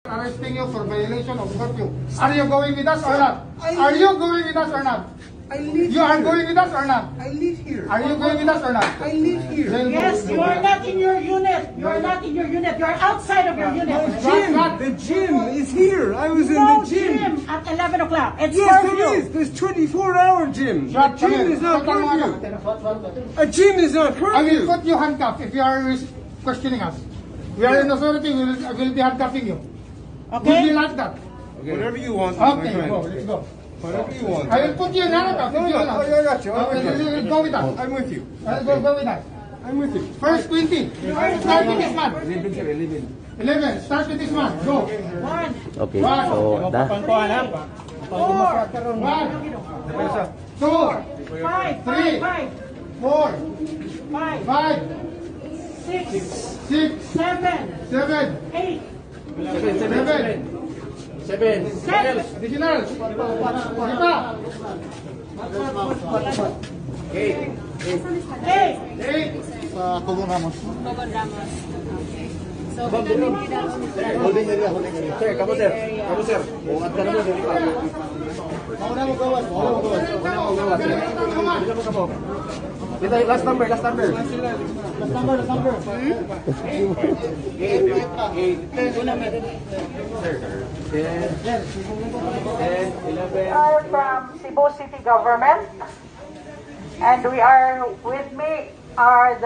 Arresting you for violation of curfew. Are you going with us or not? Are you going with us or not? I live You are going with us or not? I live here. Are you going with us or not? I live here. Yes, you are not in your unit. You are not in your unit. You are outside of your unit. The gym is here. I was in No the gym. at 11 o'clock. It's Yes, curfew. it is. There's 24-hour gym. A gym is not curfew. A gym is not I will curfew. put you handcuffed if you are questioning us. We are in authority. We will be handcuffing you. Would you Okay? like that? Whatever you want. Okay, go. Let's go. Whatever you want. I will put you in handcuffs if you want. I got you. Okay, go with us. I'm with you. Go with us. I'm with you. First 20. Start with this man. 11. 11. Start with this man. Go. 1, Okay, so da. 4, 1, 2, 5, 3, 5, 4, 5, 5, 6, 6, 7, 7, 8, 7. 7. Additional. Kita. 8. 8. Sa Cogon Ramos. Cogon Ramos. Okay. So, holding area. Sir, kamo sir. Kamo sir. Buhat ka naman dito. Mauna mo gawas. Mauna mo gawas. Dito, last number. Last number. We are from Cebu City Government, and with me are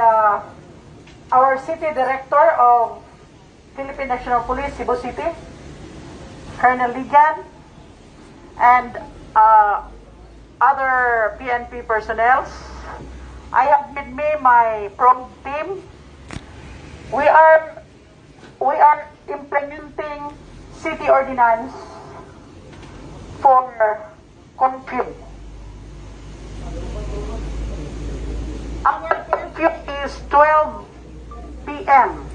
our City Director of Philippine National Police, Cebu City, Colonel Ligan, and other PNP personnel. I have with me my probe team. We are implementing city ordinance for curfew. Our curfew is 12 p.m.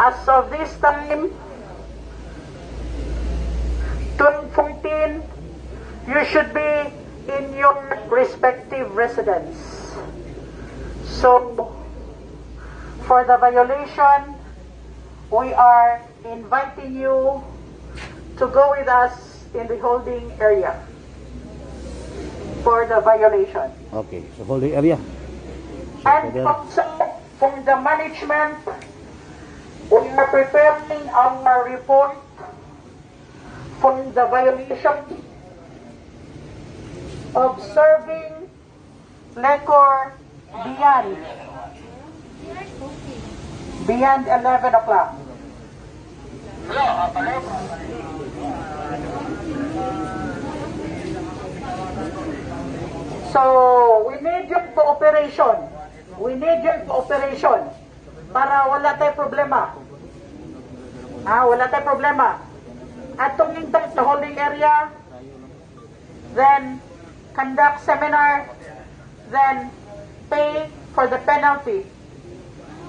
As of this time, 12:14, you should be in your respective residence. So, for the violation, we are inviting you to go with us in the holding area for the violation. Okay, so holding area. And also, for the management, we are preparing our report for the violation of serving liquor beyond 11 o'clock. So, we need your cooperation. Para wala tayong problema. Wala tayong problema. At tumingin tayo sa holding area, then conduct seminar, then pay for the penalty.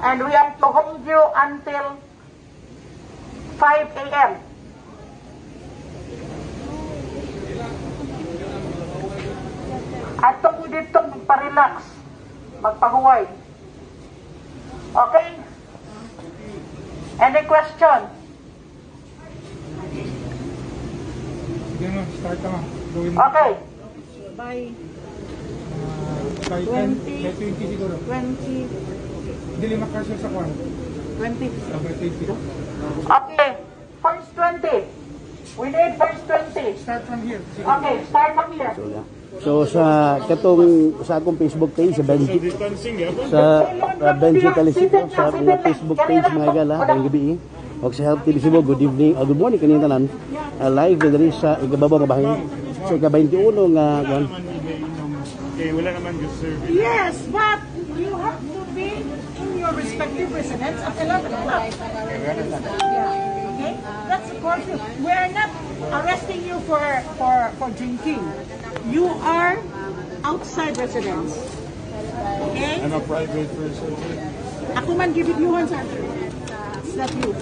And we have to hold you until 5 a.m. At kung dito magpa-relax, magpahuway. Okay? Any question? Start ka ma. Okay. by By 20 siguro. 20. Dili makasya sa kwan. 20. Okay, 20. Okay. First 20. We need first 20. Start from here. Okay, start from here. So sa akong Facebook page sa Benji Kalisito sa mga Facebook page mga gala ang gabi o sa Health TV Cebu. Good evening, good morning kanina tanan. Live diri sa igababaw nga bahin sa ika-21 nga kwan. Wala naman just service. Yes, but you have to be in your respective residence at 11 o'clock. Okay? That's a curfew. We are not arresting you for drinking. You are outside residence. Okay? I'm a private person. Ako man gibidyuhan sa. It's not you.